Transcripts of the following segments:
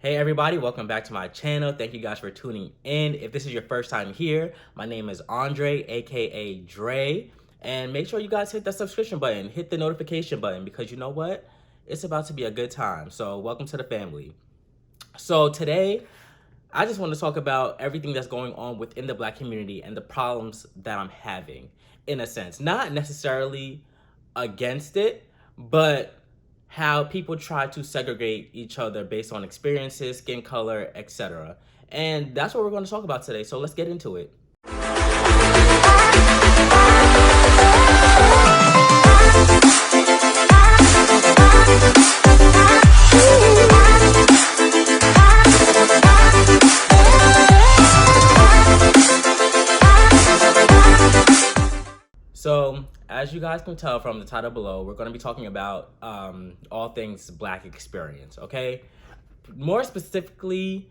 Hey everybody, welcome back to my channel. Thank you guys for tuning in. If this is your first time here, my name is Andre, aka Dre. And make sure you guys hit that subscription button, hit the notification button, because you know what? It's about to be a good time. So welcome to the family. So today, I just want to talk about everything that's going on within the Black community and the problems that I'm having, in a sense. Not necessarily against it, but how people try to segregate each other based on experiences, skin color, etc. And that's what we're going to talk about today. So let's get into it. So, as you guys can tell from the title below, we're going to be talking about all things Black experience, okay? More specifically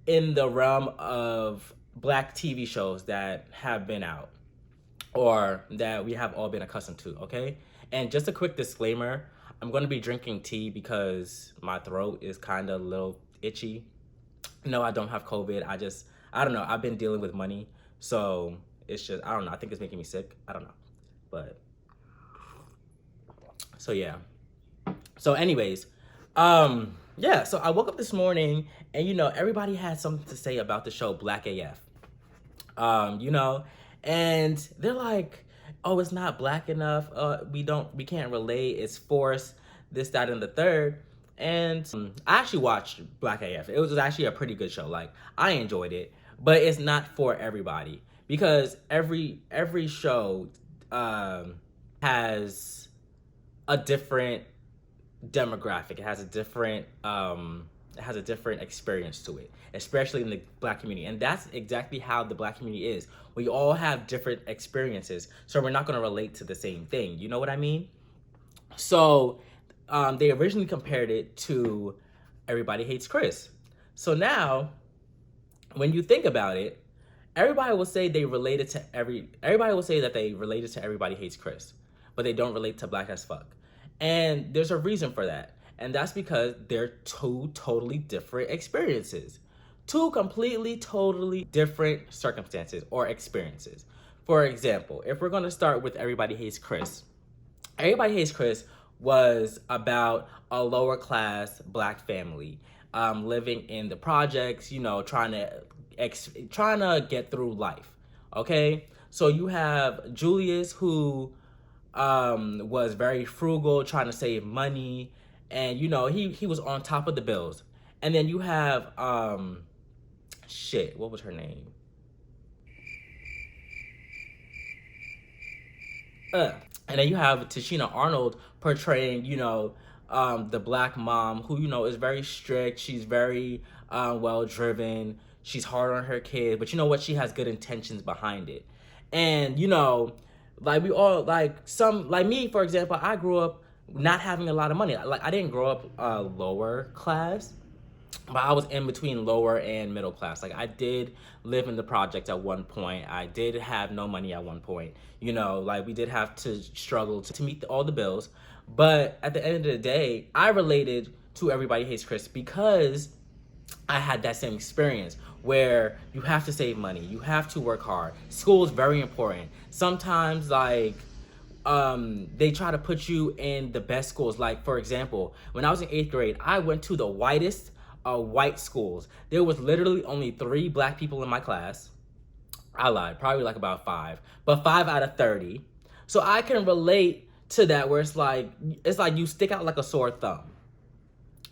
in the realm of Black TV shows that have been out or that we have all been accustomed to, okay? And just a quick disclaimer, I'm going to be drinking tea because my throat is kind of a little itchy. No, I don't have COVID. I don't know. I've been dealing with money. So it's just, I don't know. I think it's making me sick. I don't know. But so yeah. So anyways, yeah, so I woke up this morning and everybody had something to say about the show Black AF. And they're like, oh, it's not Black enough. We can't relate. It's forced, this, that, and the third. And I actually watched Black AF. It was actually a pretty good show. Like, I enjoyed it, but it's not for everybody because every show has a different demographic. It has a different experience to it, especially in the Black community. And that's exactly how the Black community is. We all have different experiences, so we're not going to relate to the same thing. You know what I mean? So they originally compared it to Everybody Hates Chris. So now, when you think about it, everybody will say that they related to Everybody Hates Chris, but they don't relate to Black as Fuck. And there's a reason for that. And that's because they're two totally different experiences. Two completely, totally different circumstances or experiences. For example, if we're going to start with Everybody Hates Chris. Everybody Hates Chris was about a lower class Black family living in the projects, trying to get through life, okay? So you have Julius, who was very frugal, trying to save money, and he was on top of the bills. And then you have what was her name? And then you have Tashina Arnold portraying, the Black mom who, is very strict. She's very well-driven. She's hard on her kid, but you know what? She has good intentions behind it. And, like we all, like me, for example, I grew up not having a lot of money. Like, I didn't grow up lower class, but I was in between lower and middle class. Like, I did live in the projects at one point. I did have no money at one point. Like, we did have to struggle to meet all the bills. But at the end of the day, I related to Everybody Hates Chris because I had that same experience where you have to save money, you have to work hard. School is very important. Sometimes, like, they try to put you in the best schools. Like, for example, when I was in 8th grade, I went to the whitest white schools. There was literally only 3 Black people in my class. I lied, probably like about 5, but 5 out of 30. So I can relate to that, where it's like you stick out like a sore thumb.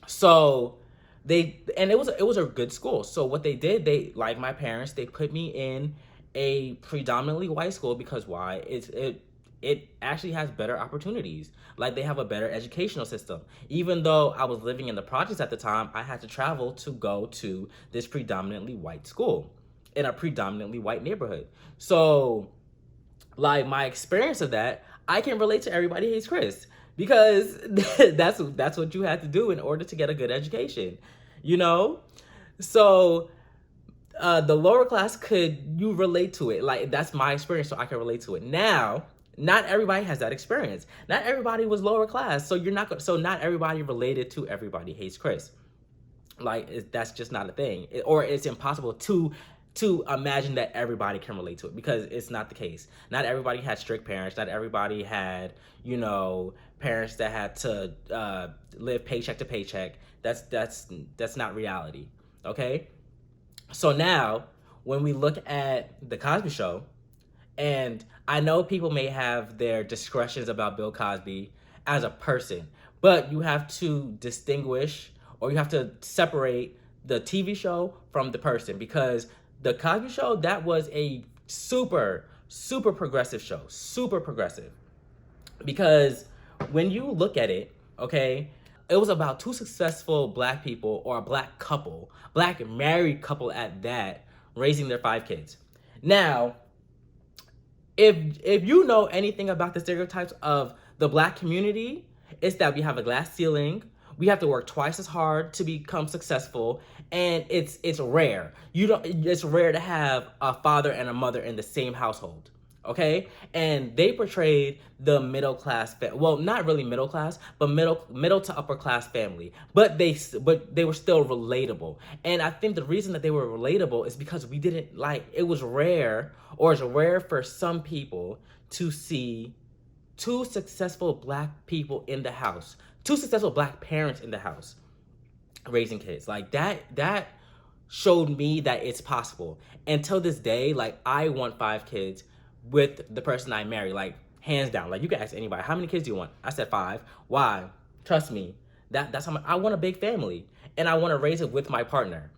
So it was a good school. So what they did, they, like my parents, they put me in a predominantly white school because why? It actually has better opportunities. Like, they have a better educational system. Even though I was living in the projects at the time, I had to travel to go to this predominantly white school in a predominantly white neighborhood. So, like, my experience of that, I can relate to Everybody Hates Chris because that's what you had to do in order to get a good education, So the lower class, you relate to it? Like, that's my experience, so I can relate to it. Now, not everybody has that experience. Not everybody was lower class, so not everybody related to Everybody Hates Chris. Like that's just not a thing, or it's impossible to imagine that everybody can relate to it, because it's not the case. Not everybody had strict parents. Not everybody had, parents that had to live paycheck to paycheck. That's not reality. Okay, so now when we look at the Cosby Show, and I know people may have their discretions about Bill Cosby as a person, but you have to distinguish, or you have to separate the TV show from the person, because the Cosby Show, that was a super, super progressive show. Super progressive. Because when you look at it, okay, it was about two successful black people, or a black couple, black married couple at that, raising their 5 kids. Now, if you know anything about the stereotypes of the black community, it's that we have a glass ceiling, we have to work twice as hard to become successful, and it's rare. It's rare to have a father and a mother in the same household. Okay, and they portrayed the middle class, well, not really middle class, but middle to upper class family. But they were still relatable, and I think the reason that they were relatable is because we didn't like. It was rare, or it's rare for some people to see two successful black people in the house, two successful black parents in the house raising kids. Like that showed me that it's possible. Until this day, like, I want 5 kids with the person I marry, like, hands down. Like, you can ask anybody, how many kids do you want? I said 5. Why? Trust me, that's how I want a big family, and I want to raise it with my partner,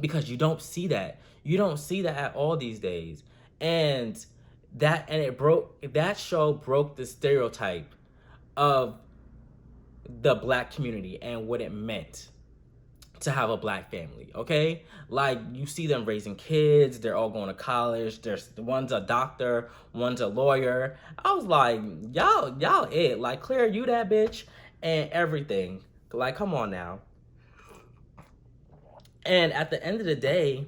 because you don't see that. You don't see that at all these days, and that show broke the stereotype of the black community and what it meant to have a black family. Okay, like, you see them raising kids, they're all going to college, there's one's a doctor, one's a lawyer. I was like, y'all it, like, Claire, you that bitch, and everything. Like, come on now. And at the end of the day,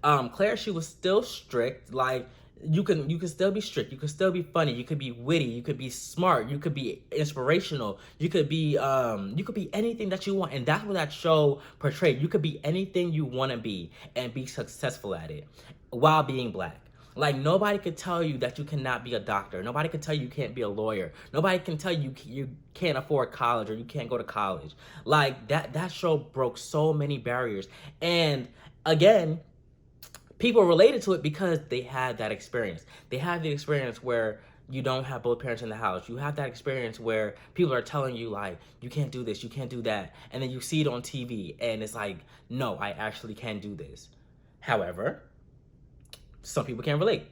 Claire, she was still strict. Like, you can still be strict, you can still be funny, you could be witty, you could be smart, you could be inspirational, you could be anything that you want. And that's what that show portrayed. You could be anything you want to be and be successful at it while being black. Like, nobody could tell you that you cannot be a doctor. Nobody could tell you can't be a lawyer. Nobody can tell you can't afford college, or you can't go to college. Like, that show broke so many barriers. And again, people related to it because they had that experience. They had the experience where you don't have both parents in the house. You have that experience where people are telling you, like, you can't do this, you can't do that. And then you see it on TV, and it's like, no, I actually can do this. However, some people can't relate.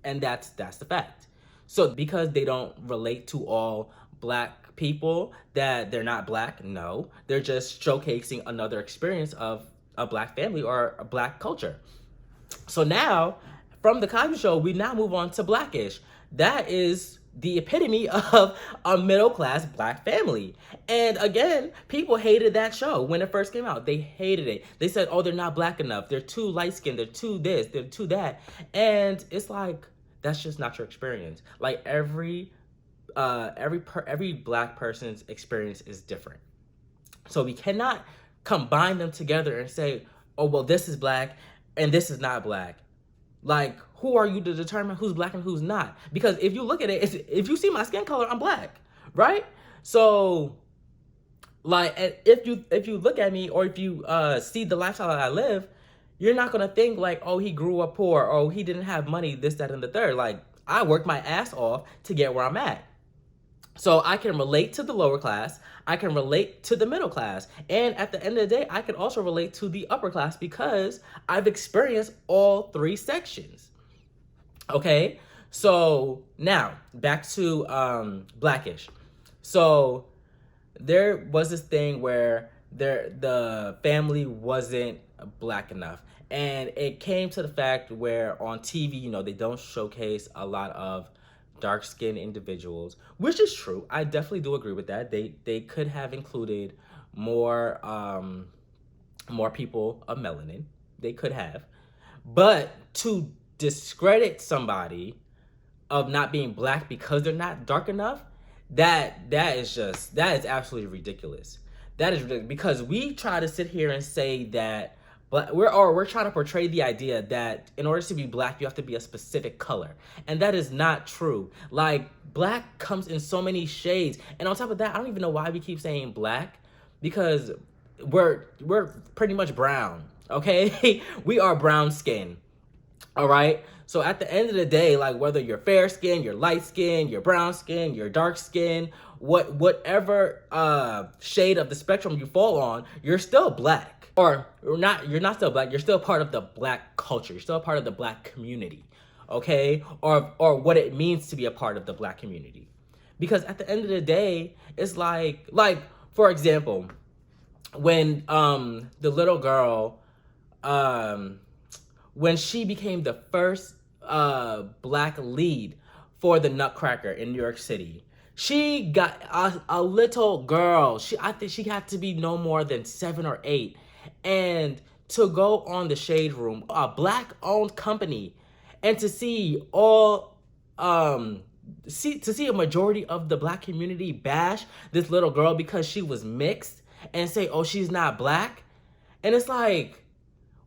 And that's the fact. So because they don't relate to all black people, that they're not black, no. They're just showcasing another experience of a black family or a black culture. So now, from the Cosby Show, we now move on to Blackish. That is the epitome of a middle-class black family. And again, people hated that show when it first came out. They hated it. They said, oh, they're not black enough. They're too light-skinned. They're too this. They're too that. And it's like, that's just not your experience. Like, every black person's experience is different. So we cannot combine them together and say, oh, well, this is black and this is not black. Like, who are you to determine who's black and who's not? Because if you look at it, if you see my skin color, I'm black, right? So, like, if you look at me, or if you see the lifestyle that I live, you're not gonna think like, oh, he grew up poor, or he didn't have money, this, that, and the third. Like, I worked my ass off to get where I'm at. So I can relate to the lower class, I can relate to the middle class, and at the end of the day, I can also relate to the upper class because I've experienced all 3 sections. Okay, so now back to Blackish. So there was this thing where the family wasn't black enough, and it came to the fact where on TV, they don't showcase a lot of dark-skinned individuals, which is true. I definitely do agree with that. They could have included more people of melanin. They could have. But to discredit somebody of not being black because they're not dark enough, that is absolutely ridiculous. That is ridiculous because we try to sit here and say that we're trying to portray the idea that in order to be black you have to be a specific color, and that is not true. Like, black comes in so many shades, and on top of that, I don't even know why we keep saying black, because we're pretty much brown. Okay, we are brown skin. All right. So at the end of the day, like, whether you're fair skin, you're light skin, you're brown skin, you're dark skin, whatever shade of the spectrum you fall on, you're still black. Or not, you're not still black, you're still part of the black culture. You're still part of the black community. Okay? Or what it means to be a part of the black community. Because at the end of the day, it's like for example, when the little girl when she became the first black lead for the Nutcracker in New York City, she got a little girl. I think she had to be no more than 7 or 8, and to go on the Shade Room, a black-owned company, and to see see a majority of the black community bash this little girl because she was mixed and say, oh, she's not black. And it's like,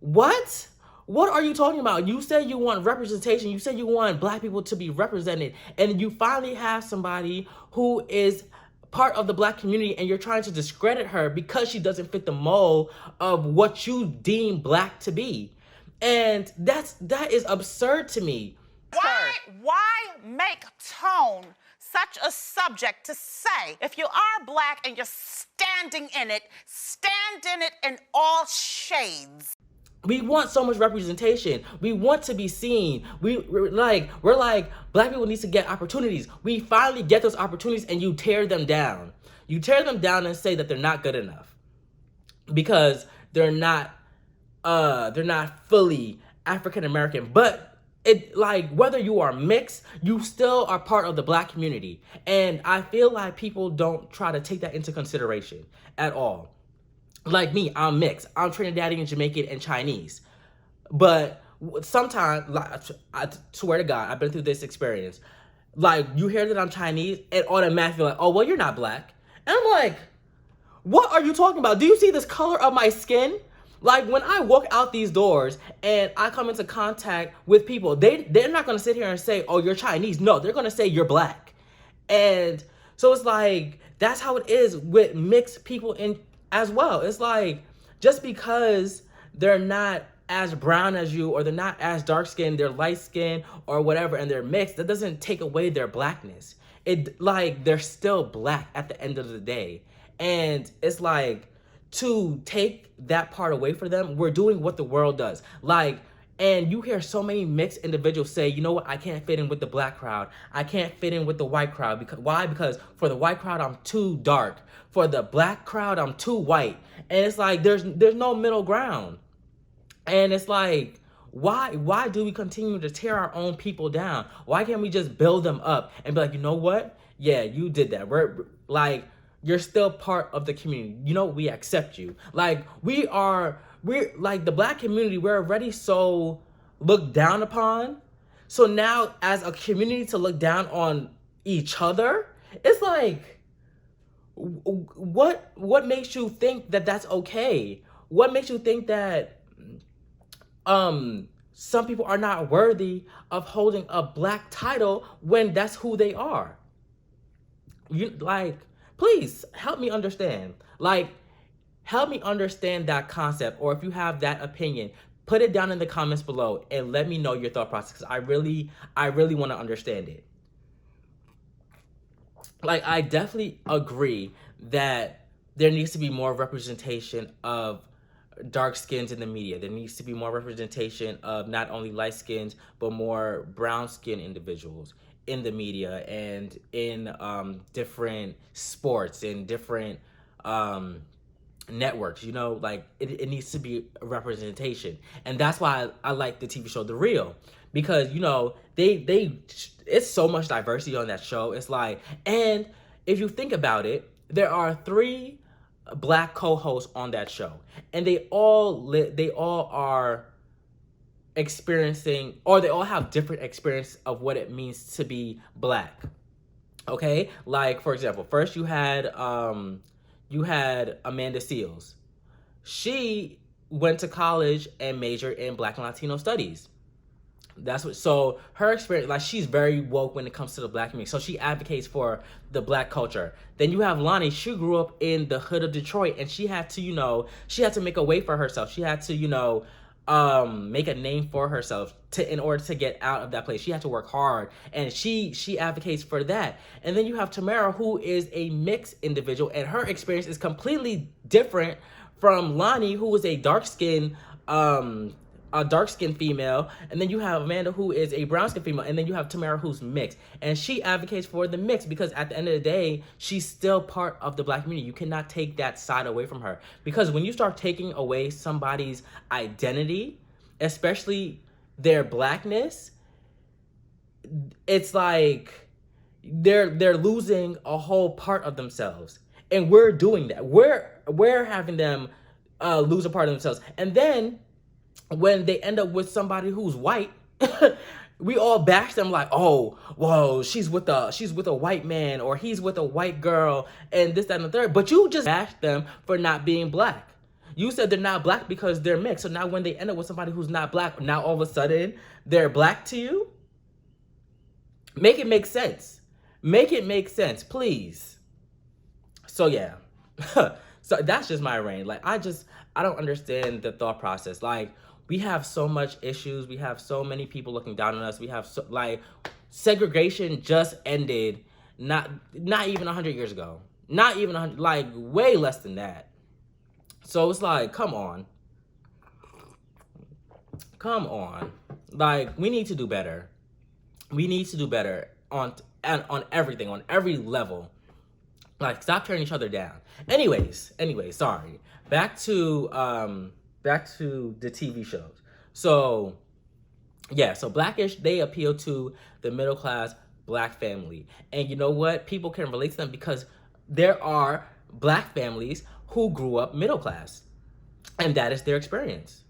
what? What are you talking about? You said you want representation. You said you want black people to be represented. And you finally have somebody who is part of the black community, and you're trying to discredit her because she doesn't fit the mold of what you deem black to be. And that is absurd to me. Why make tone such a subject to say, if you are black and you're standing in it, stand in it in all shades? We want so much representation. We want to be seen. We're like, black people need to get opportunities. We finally get those opportunities, and you tear them down. You tear them down and say that they're not good enough because they're not fully African American. But it, like, whether you are mixed, you still are part of the black community. And I feel like people don't try to take that into consideration at all. Like me, I'm mixed. I'm Trinidadian, Jamaican, and Chinese. But sometimes, like, I swear to God, I've been through this experience. Like, you hear that I'm Chinese, and automatically like, oh, well, you're not black. And I'm like, what are you talking about? Do you see this color of my skin? Like, when I walk out these doors and I come into contact with people, they're not going to sit here and say, oh, you're Chinese. No, they're going to say you're black. And so it's like, that's how it is with mixed people in as well. It's like, just because they're not as brown as you, or they're not as dark skinned, they're light skinned or whatever, and they're mixed, that doesn't take away their blackness. It, like, they're still black at the end of the day. And it's like, to take that part away from them, we're doing what the world does. Like, and you hear so many mixed individuals say, you know what, I can't fit in with the black crowd. I can't fit in with the white crowd. Because why? Because for the white crowd, I'm too dark. For the black crowd, I'm too white. And it's like, there's no middle ground. And it's like, why do we continue to tear our own people down? Why can't we just build them up and be like, you know what? Yeah, you did that. We're like, you're still part of the community. You know, we accept you. Like, we're like, the black community, we're already so looked down upon. So now, as a community, to look down on each other, it's like, what makes you think that that's okay? What makes you think that some people are not worthy of holding a black title when that's who they are? You, like, please help me understand. Like, help me understand that concept. Or if you have that opinion, put it down in the comments below and let me know your thought process, because I really want to understand it. Like, I definitely agree that there needs to be more representation of dark skins in the media. There needs to be more representation of not only light skins, but more brown skin individuals in the media and in different sports and different networks. You know, like, it needs to be a representation. And that's why I like the TV show The Real, because, you know, it's so much diversity on that show. It's like, and if you think about it, there are 3 black co-hosts on that show, and they all are experiencing, or they all have different experience of what it means to be black. Okay, like, for example, first you had you had Amanda Seales. She went to college and majored in Black and Latino studies. That's what. So her experience, like, she's very woke when it comes to the Black community. So she advocates for the Black culture. Then you have Lonnie. She grew up in the hood of Detroit, and she had to, she had to make a way for herself. She had to, make a name for herself in order to get out of that place. She had to work hard, and she advocates for that. And then you have Tamara, who is a mixed individual, and her experience is completely different from Lonnie, who was a dark-skinned female, and then you have Amanda, who is a brown-skinned female, and then you have Tamara, who's mixed. And she advocates for the mix because at the end of the day, she's still part of the Black community. You cannot take that side away from her. Because when you start taking away somebody's identity, especially their Blackness, it's like they're losing a whole part of themselves. And we're doing that. We're having them lose a part of themselves. And then when they end up with somebody who's white, we all bash them like, oh, whoa, she's with a white man, or he's with a white girl, and this, that, and the third. But you just bashed them for not being Black. You said they're not Black because they're mixed. So now when they end up with somebody who's not Black, now all of a sudden they're Black to you? Make it make sense. Make it make sense, please. So yeah. So that's just my reign. Like, I don't understand the thought process. Like, we have so much issues. We have so many people looking down on us. We have segregation just ended not even 100 years ago. Not even 100, like way less than that. So it's like, come on. Come on. Like, we need to do better. We need to do better on everything, on every level. Like, stop tearing each other down. Anyways, sorry. Back to the TV shows. So, yeah, so Blackish, they appeal to the middle class Black family. And you know what? People can relate to them because there are Black families who grew up middle class. And that is their experience.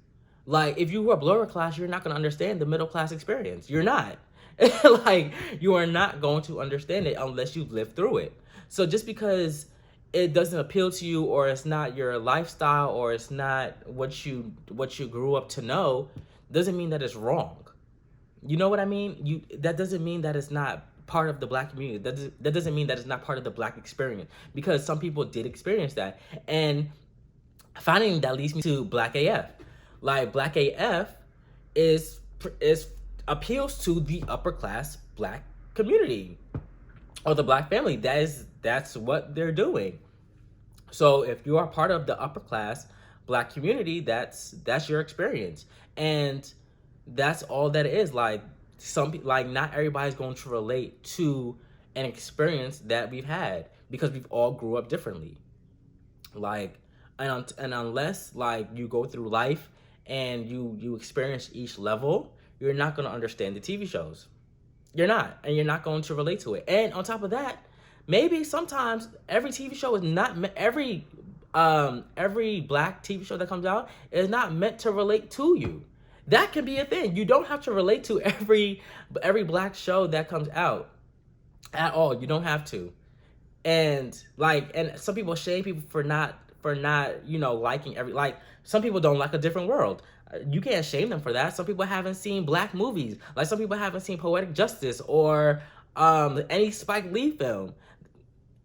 Like, if you grew up lower class, you're not going to understand the middle class experience. You're not. Like, you are not going to understand it unless you've lived through it. So just because it doesn't appeal to you, or it's not your lifestyle, or it's not what you grew up to know, doesn't mean that it's wrong. You know what I mean? That doesn't mean that it's not part of the Black community. That doesn't mean that it's not part of the Black experience, because some people did experience that. And finding that leads me to Black AF. Like, Black AF is appeals to the upper class Black community, or the Black family. That's what they're doing. So if you are part of the upper class Black community, that's your experience, and that's all that it is. Like, not everybody's going to relate to an experience that we've had, because we've all grew up differently. Like, and unless, like, you go through life and you experience each level, you're not going to understand the TV shows. You're not, and you're not going to relate to it. And on top of that, maybe sometimes every TV show is not every Black TV show that comes out is not meant to relate to you. That can be a thing. You don't have to relate to every Black show that comes out at all. You don't have to. And some people shame people for not liking some people don't like A Different World. You can't shame them for that. Some people haven't seen Black movies. Like, some people haven't seen Poetic Justice or any Spike Lee film.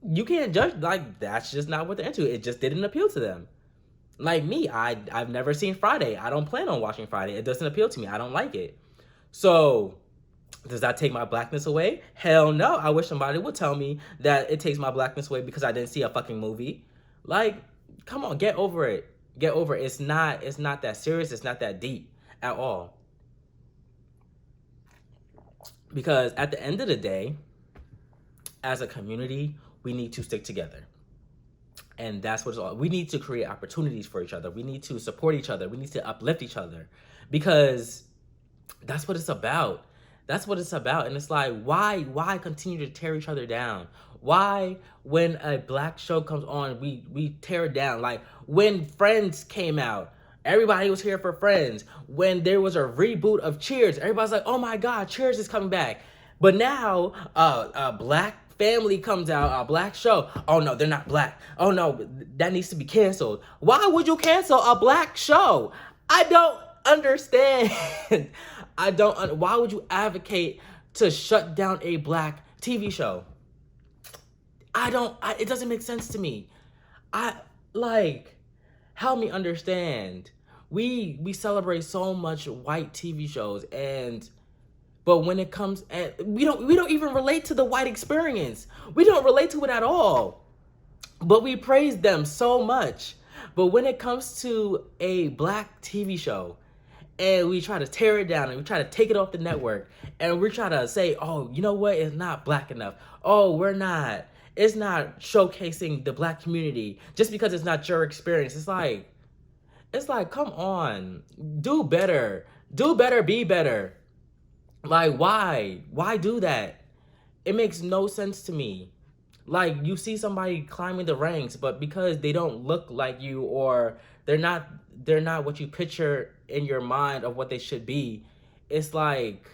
You can't judge. Like, that's just not what they're into. It just didn't appeal to them. Like me, I've never seen Friday. I don't plan on watching Friday. It doesn't appeal to me. I don't like it. So, does that take my Blackness away? Hell no. I wish somebody would tell me that it takes my Blackness away because I didn't see a fucking movie. Like, come on, get over it. Get over it. It's not that serious. It's not that deep at all. Because at the end of the day, as a community, we need to stick together. And that's what it's all. We need to create opportunities for each other. We need to support each other. We need to uplift each other, because that's what it's about. That's what it's about. And it's like, why continue to tear each other down? Why, when a Black show comes on, we tear it down? Like, when Friends came out, everybody was here for Friends. When there was a reboot of Cheers, everybody's like, oh my God, Cheers is coming back. But now, Black family comes out, a black show. Oh no, they're not black. Oh no, that needs to be canceled. Why would you cancel a black show? I don't understand. Why would you advocate to shut down a black TV show? It doesn't make sense to me. Help me understand. We celebrate so much white TV shows, but when it comes, and we don't even relate to the white experience. We don't relate to it at all. But we praise them so much. But when it comes to a black TV show, and we try to tear it down, and we try to take it off the network, and we try to say, oh, you know what, it's not black enough. Oh, it's not showcasing the black community just because it's not your experience. It's like, come on, do better, be better. Like, why do that? It makes no sense to me. Like, you see somebody climbing the ranks, but because they don't look like you, or they're not what you picture in your mind of what they should be, it's like,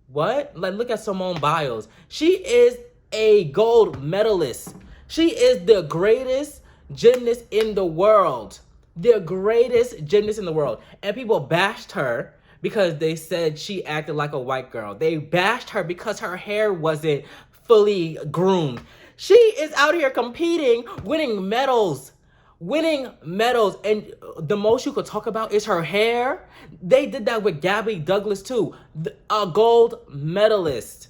what? Like, look at Simone Biles. She is a gold medalist. She is the greatest gymnast in the world. The greatest gymnast in the world. And people bashed her because they said she acted like a white girl. They bashed her because her hair wasn't fully groomed. She is out here competing, winning medals. And the most you could talk about is her hair. They did that with Gabby Douglas too. A gold medalist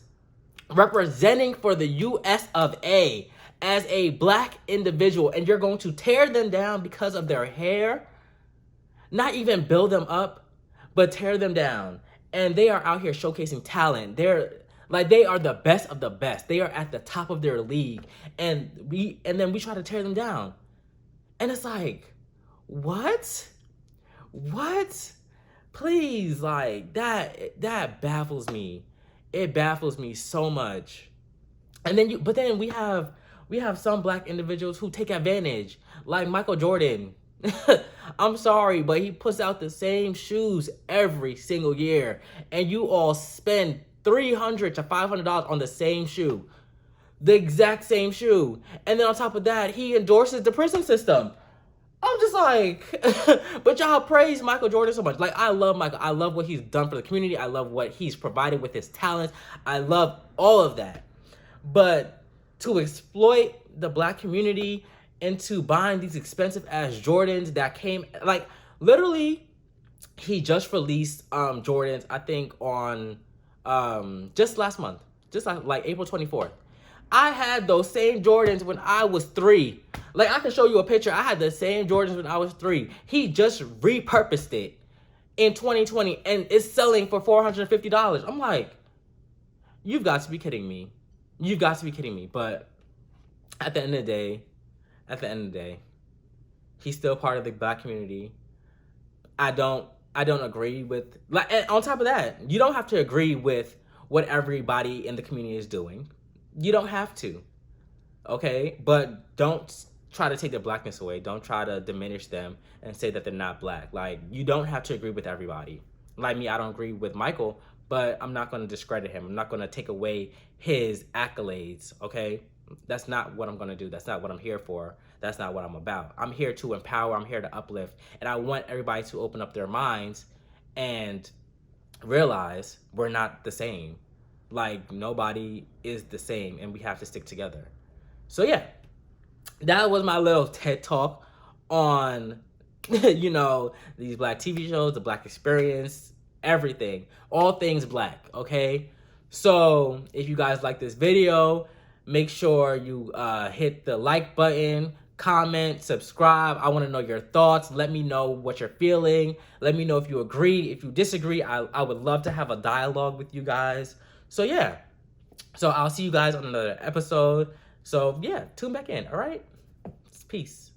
representing for the US of A as a black individual, and you're going to tear them down because of their hair? Not even build them up, but tear them down. And they are out here showcasing talent. They are the best of the best. They are at the top of their league, and then we try to tear them down. And it's like, what? Please, like, that baffles me. It baffles me so much. And then we have some black individuals who take advantage, like Michael Jordan. I'm sorry, but he puts out the same shoes every single year, and you all spend $300 to $500 on the same shoe, the exact same shoe. And then on top of that, he endorses the prison system. I'm just like, but y'all praise Michael Jordan so much. Like, I love Michael. I love what he's done for the community. I love what he's provided with his talents. I love all of that. But to exploit the black community into buying these expensive ass Jordans that came, like, literally, he just released Jordans, I think on just last month, like April 24th. I had those same Jordans when I was 3. Like, I can show you a picture. I had the same Jordans when I was 3. He just repurposed it in 2020, and it's selling for $450. I'm like, you've got to be kidding me. But at the end of the day, he's still part of the black community. I don't agree with, like, and on top of that, you don't have to agree with what everybody in the community is doing. You don't have to, okay? But don't try to take their blackness away. Don't try to diminish them and say that they're not black. Like, you don't have to agree with everybody. Like me, I don't agree with Michael, but I'm not going to discredit him. I'm not going to take away his accolades, okay? That's not what I'm going to do. That's not what I'm here for. That's not what I'm about. I'm here to empower. I'm here to uplift. And I want everybody to open up their minds and realize we're not the same. Like, nobody is the same, and we have to stick together. So yeah, that was my little TED talk on, these black TV shows, the black experience, everything, all things black, okay? So if you guys like this video, make sure you hit the like button, comment, subscribe. I want to know your thoughts. Let me know what you're feeling. Let me know if you agree, if you disagree. I would love to have a dialogue with you guys. So yeah, so I'll see you guys on another episode. So yeah, tune back in, all right? Peace.